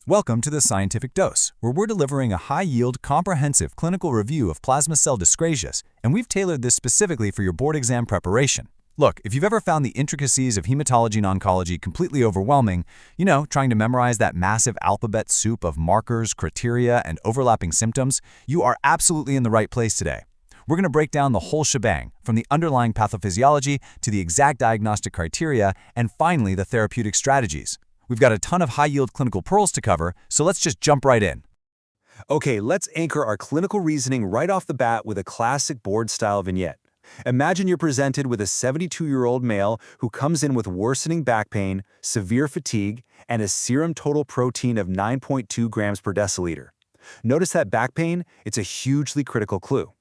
Welcome to the Scientific Dose, where we're delivering a high-yield, comprehensive clinical review of plasma cell dyscrasias, and we've tailored this specifically for your board exam preparation. Look, if you've ever found the intricacies of hematology and oncology completely overwhelming, trying to memorize that massive alphabet soup of markers, criteria, and overlapping symptoms, you are absolutely in the right place today. We're going to break down the whole shebang, from the underlying pathophysiology to the exact diagnostic criteria, and finally the therapeutic strategies. We've got a ton of high-yield clinical pearls to cover, so let's just jump right in. Okay, let's anchor our clinical reasoning right off the bat with a classic board-style vignette. Imagine you're presented with a 72-year-old male who comes in with worsening back pain, severe fatigue, and a serum total protein of 9.2 grams per deciliter. Notice that back pain? It's a hugely critical clue.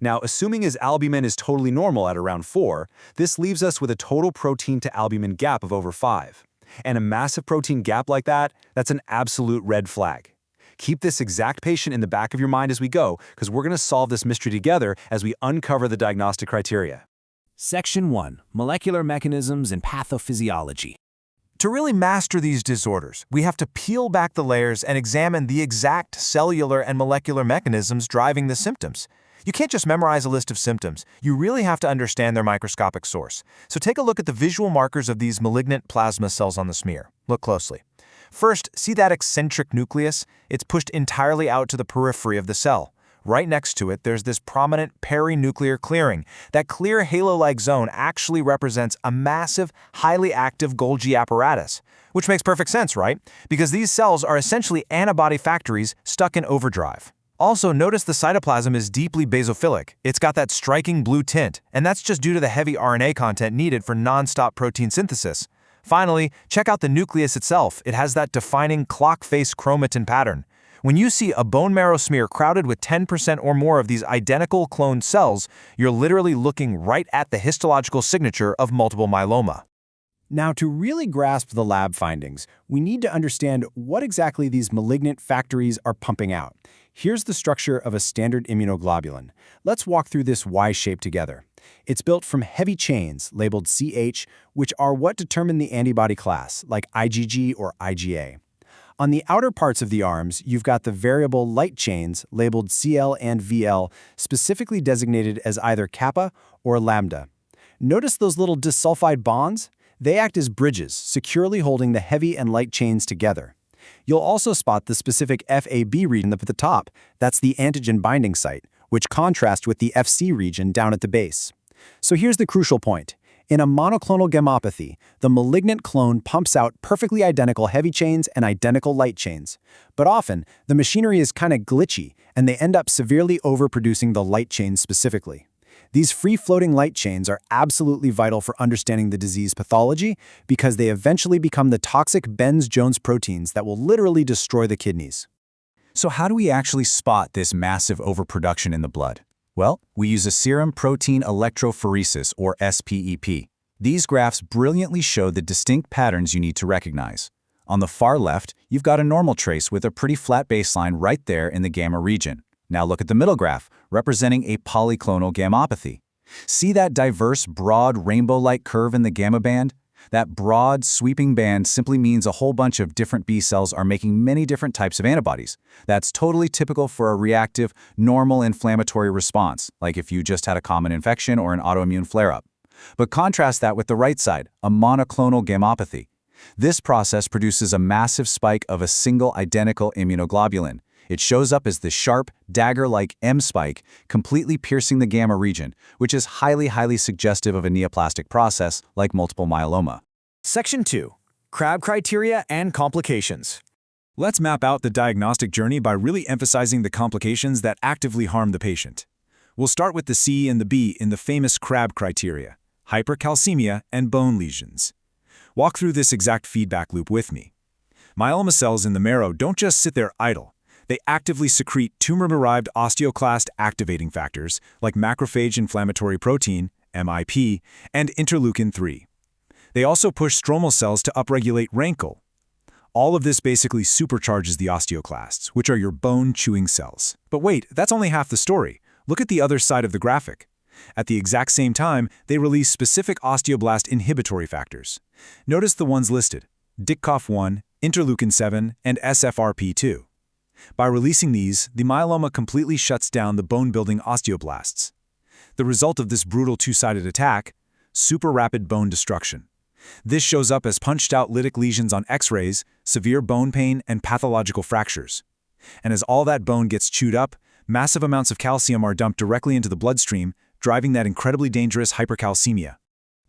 Now, assuming his albumin is totally normal at around 4, this leaves us with a total protein to albumin gap of over 5. And a massive protein gap like that, that's an absolute red flag. Keep this exact patient in the back of your mind as we go, because we're going to solve this mystery together as we uncover the diagnostic criteria. Section 1. Molecular Mechanisms and Pathophysiology. To really master these disorders, we have to peel back the layers and examine the exact cellular and molecular mechanisms driving the symptoms. You can't just memorize a list of symptoms. You really have to understand their microscopic source. So take a look at the visual markers of these malignant plasma cells on the smear. Look closely. First, see that eccentric nucleus? It's pushed entirely out to the periphery of the cell. Right next to it, there's this prominent perinuclear clearing. That clear halo-like zone actually represents a massive, highly active Golgi apparatus. Which makes perfect sense, right? Because these cells are essentially antibody factories stuck in overdrive. Also, notice the cytoplasm is deeply basophilic. It's got that striking blue tint, and that's just due to the heavy RNA content needed for non-stop protein synthesis. Finally, check out the nucleus itself. It has that defining clock-face chromatin pattern. When you see a bone marrow smear crowded with 10% or more of these identical cloned cells, you're literally looking right at the histological signature of multiple myeloma. Now, to really grasp the lab findings, we need to understand what exactly these malignant factories are pumping out. Here's the structure of a standard immunoglobulin. Let's walk through this Y shape together. It's built from heavy chains, labeled CH, which are what determine the antibody class, like IgG or IgA. On the outer parts of the arms, you've got the variable light chains, labeled CL and VL, specifically designated as either kappa or lambda. Notice those little disulfide bonds? They act as bridges, securely holding the heavy and light chains together. You'll also spot the specific FAB region up at the top. That's the antigen binding site, which contrasts with the FC region down at the base. So here's the crucial point. In a monoclonal gammopathy, the malignant clone pumps out perfectly identical heavy chains and identical light chains. But often, the machinery is kind of glitchy, and they end up severely overproducing the light chains specifically. These free-floating light chains are absolutely vital for understanding the disease pathology because they eventually become the toxic Benz-Jones proteins that will literally destroy the kidneys. So how do we actually spot this massive overproduction in the blood? Well, we use a serum protein electrophoresis, or SPEP. These graphs brilliantly show the distinct patterns you need to recognize. On the far left, you've got a normal trace with a pretty flat baseline right there in the gamma region. Now look at the middle graph, representing a polyclonal gammopathy. See that diverse, broad, rainbow-like curve in the gamma band? That broad, sweeping band simply means a whole bunch of different B cells are making many different types of antibodies. That's totally typical for a reactive, normal inflammatory response, like if you just had a common infection or an autoimmune flare-up. But contrast that with the right side, a monoclonal gammopathy. This process produces a massive spike of a single identical immunoglobulin. It shows up as the sharp, dagger-like M spike, completely piercing the gamma region, which is highly suggestive of a neoplastic process like multiple myeloma. Section 2. Crab criteria and complications. Let's map out the diagnostic journey by really emphasizing the complications that actively harm the patient. We'll start with the C and the B in the famous Crab criteria: hypercalcemia and bone lesions. Walk through this exact feedback loop with me. Myeloma cells in the marrow don't just sit there idle. They actively secrete tumor-derived osteoclast activating factors like macrophage inflammatory protein, MIP, and interleukin-3. They also push stromal cells to upregulate rankle. All of this basically supercharges the osteoclasts, which are your bone-chewing cells. But wait, that's only half the story. Look at the other side of the graphic. At the exact same time, they release specific osteoblast inhibitory factors. Notice the ones listed: DICKOF1, interleukin-7, and SFRP2. By releasing these, the myeloma completely shuts down the bone-building osteoblasts. The result of this brutal two-sided attack? Super rapid bone destruction. This shows up as punched-out lytic lesions on X-rays, severe bone pain, and pathological fractures. And as all that bone gets chewed up, massive amounts of calcium are dumped directly into the bloodstream, driving that incredibly dangerous hypercalcemia.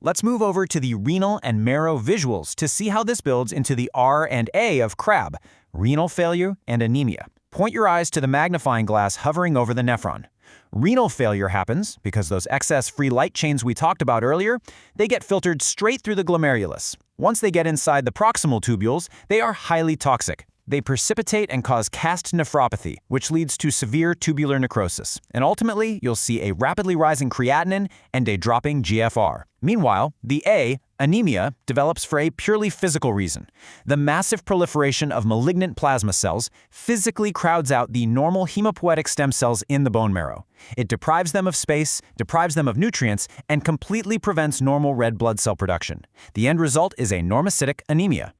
Let's move over to the renal and marrow visuals to see how this builds into the R and A of CRAB, renal failure and anemia. Point your eyes to the magnifying glass hovering over the nephron. Renal failure happens because those excess free light chains we talked about earlier, they get filtered straight through the glomerulus. Once they get inside the proximal tubules, they are highly toxic. They precipitate and cause cast nephropathy, which leads to severe tubular necrosis. And ultimately, you'll see a rapidly rising creatinine and a dropping GFR. Meanwhile, the A, anemia, develops for a purely physical reason. The massive proliferation of malignant plasma cells physically crowds out the normal hemopoietic stem cells in the bone marrow. It deprives them of space, deprives them of nutrients, and completely prevents normal red blood cell production. The end result is a normocytic anemia.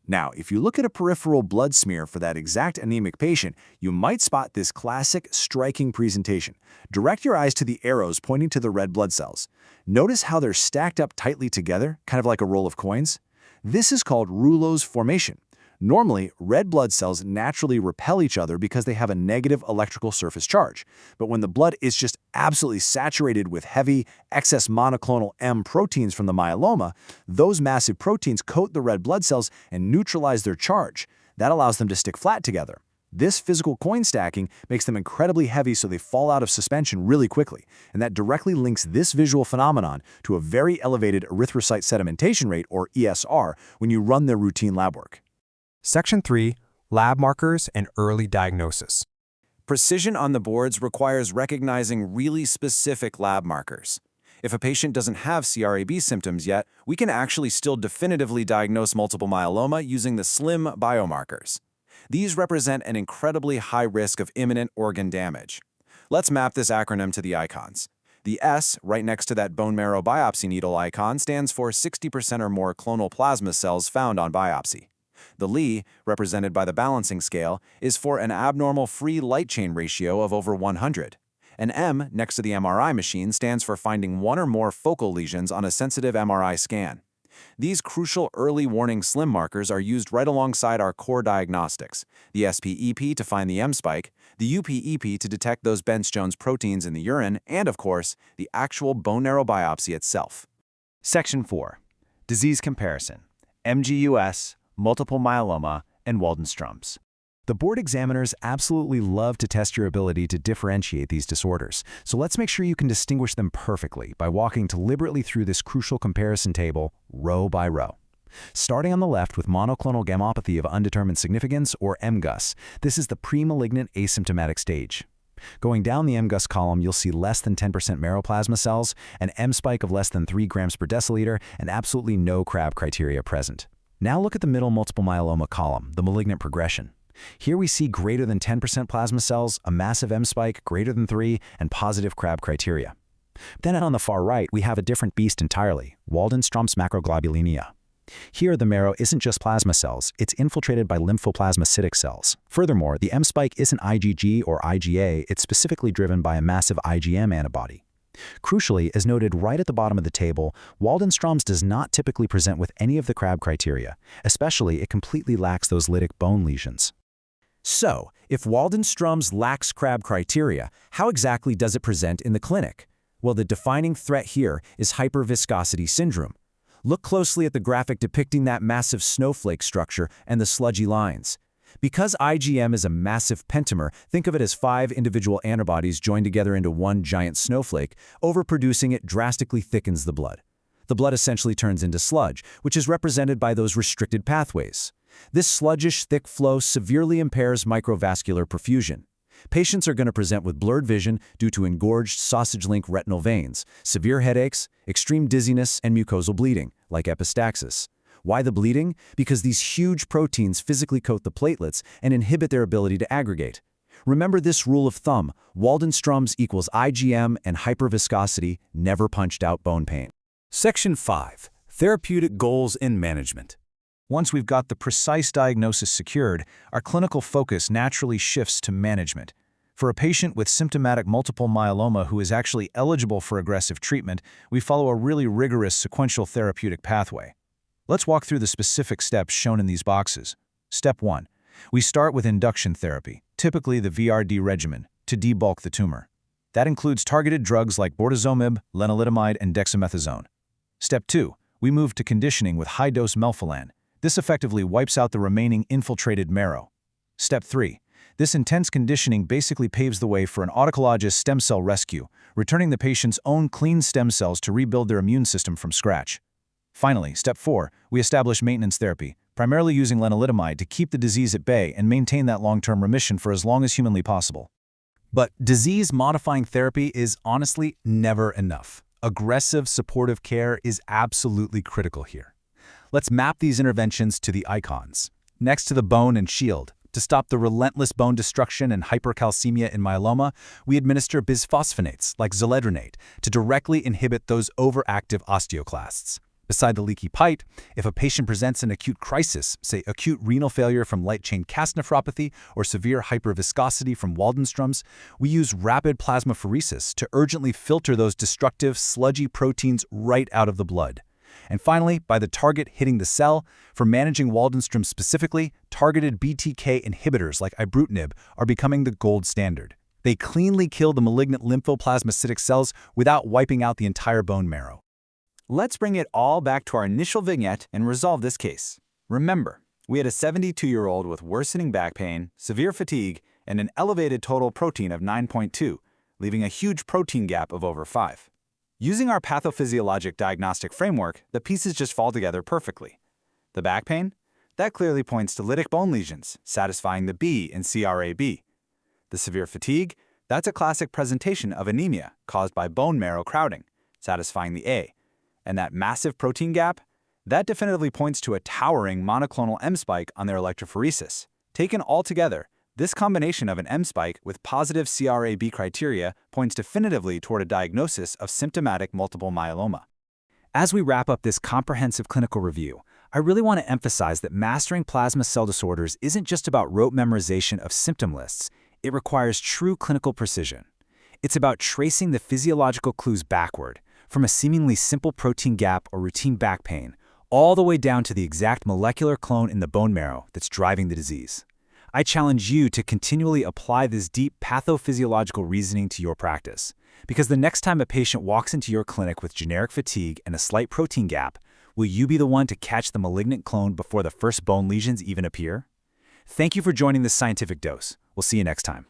Now, if you look at a peripheral blood smear for that exact anemic patient, you might spot this classic, striking presentation. Direct your eyes to the arrows pointing to the red blood cells. Notice how they're stacked up tightly together, kind of like a roll of coins? This is called Rouleau's formation. Normally, red blood cells naturally repel each other because they have a negative electrical surface charge. But when the blood is just absolutely saturated with heavy, excess monoclonal M proteins from the myeloma, those massive proteins coat the red blood cells and neutralize their charge. That allows them to stick flat together. This physical coin stacking makes them incredibly heavy so they fall out of suspension really quickly, and that directly links this visual phenomenon to a very elevated erythrocyte sedimentation rate, or ESR, when you run their routine lab work. Section 3, Lab Markers and Early Diagnosis. Precision on the boards requires recognizing really specific lab markers. If a patient doesn't have CRAB symptoms yet, we can actually still definitively diagnose multiple myeloma using the SLIM biomarkers. These represent an incredibly high risk of imminent organ damage. Let's map this acronym to the icons. The S, right next to that bone marrow biopsy needle icon, stands for 60% or more clonal plasma cells found on biopsy. The Li, represented by the balancing scale, is for an abnormal free light chain ratio of over 100. An M next to the MRI machine stands for finding one or more focal lesions on a sensitive MRI scan. These crucial early warning SLIM markers are used right alongside our core diagnostics, the SPEP to find the M spike, the UPEP to detect those Bence-Jones proteins in the urine, and of course, the actual bone marrow biopsy itself. Section 4. Disease comparison. MGUS, multiple myeloma, and Waldenström's. The board examiners absolutely love to test your ability to differentiate these disorders, so let's make sure you can distinguish them perfectly by walking deliberately through this crucial comparison table, row by row. Starting on the left with monoclonal gammopathy of undetermined significance, or MGUS, this is the pre-malignant asymptomatic stage. Going down the MGUS column, you'll see less than 10% marrow plasma cells, an M spike of less than 3 grams per deciliter, and absolutely no CRAB criteria present. Now look at the middle multiple myeloma column, the malignant progression. Here we see greater than 10% plasma cells, a massive M spike, greater than 3, and positive CRAB criteria. Then on the far right, we have a different beast entirely, Waldenström's macroglobulinemia. Here, the marrow isn't just plasma cells, it's infiltrated by lymphoplasmacytic cells. Furthermore, the M spike isn't IgG or IgA, it's specifically driven by a massive IgM antibody. Crucially, as noted right at the bottom of the table, Waldenström's does not typically present with any of the CRAB criteria, especially it completely lacks those lytic bone lesions. So, if Waldenström's lacks CRAB criteria, how exactly does it present in the clinic? Well, the defining threat here is hyperviscosity syndrome. Look closely at the graphic depicting that massive snowflake structure and the sludgy lines. Because IgM is a massive pentamer, think of it as 5 individual antibodies joined together into one giant snowflake. Overproducing it drastically thickens the blood. The blood essentially turns into sludge, which is represented by those restricted pathways. This sluggish, thick flow severely impairs microvascular perfusion. Patients are going to present with blurred vision due to engorged sausage-link retinal veins, severe headaches, extreme dizziness, and mucosal bleeding, like epistaxis. Why the bleeding? Because these huge proteins physically coat the platelets and inhibit their ability to aggregate. Remember this rule of thumb, Waldenström's equals IgM and hyperviscosity, never punched out bone pain. Section 5. Therapeutic Goals in Management. Once we've got the precise diagnosis secured, our clinical focus naturally shifts to management. For a patient with symptomatic multiple myeloma who is actually eligible for aggressive treatment, we follow a really rigorous sequential therapeutic pathway. Let's walk through the specific steps shown in these boxes. Step 1. We start with induction therapy, typically the VRD regimen, to debulk the tumor. That includes targeted drugs like bortezomib, lenalidomide, and dexamethasone. Step 2. We move to conditioning with high-dose melphalan. This effectively wipes out the remaining infiltrated marrow. Step 3. This intense conditioning basically paves the way for an autologous stem cell rescue, returning the patient's own clean stem cells to rebuild their immune system from scratch. Finally, Step 4. We establish maintenance therapy, primarily using lenalidomide to keep the disease at bay and maintain that long-term remission for as long as humanly possible. But disease-modifying therapy is honestly never enough. Aggressive, supportive care is absolutely critical here. Let's map these interventions to the icons. Next to the bone and shield, to stop the relentless bone destruction and hypercalcemia in myeloma, we administer bisphosphonates like zoledronate to directly inhibit those overactive osteoclasts. Beside the leaky pipe, if a patient presents an acute crisis, say acute renal failure from light chain cast nephropathy or severe hyperviscosity from Waldenstrom's, we use rapid plasmapheresis to urgently filter those destructive, sludgy proteins right out of the blood. And finally, by the target hitting the cell, for managing Waldenstrom's specifically, targeted BTK inhibitors like ibrutinib are becoming the gold standard. They cleanly kill the malignant lymphoplasmacytic cells without wiping out the entire bone marrow. Let's bring it all back to our initial vignette and resolve this case. Remember, we had a 72-year-old with worsening back pain, severe fatigue, and an elevated total protein of 9.2, leaving a huge protein gap of over 5. Using our pathophysiologic diagnostic framework, the pieces just fall together perfectly. The back pain? That clearly points to lytic bone lesions, satisfying the B in CRAB. The severe fatigue? That's a classic presentation of anemia caused by bone marrow crowding, satisfying the A. And that massive protein gap? That definitively points to a towering monoclonal M spike on their electrophoresis. Taken all together, this combination of an M spike with positive CRAB criteria points definitively toward a diagnosis of symptomatic multiple myeloma. As we wrap up this comprehensive clinical review, I really want to emphasize that mastering plasma cell disorders isn't just about rote memorization of symptom lists. It requires true clinical precision. It's about tracing the physiological clues backward, from a seemingly simple protein gap or routine back pain, all the way down to the exact molecular clone in the bone marrow that's driving the disease. I challenge you to continually apply this deep pathophysiological reasoning to your practice, because the next time a patient walks into your clinic with generic fatigue and a slight protein gap, will you be the one to catch the malignant clone before the first bone lesions even appear? Thank you for joining this scientific dose. We'll see you next time.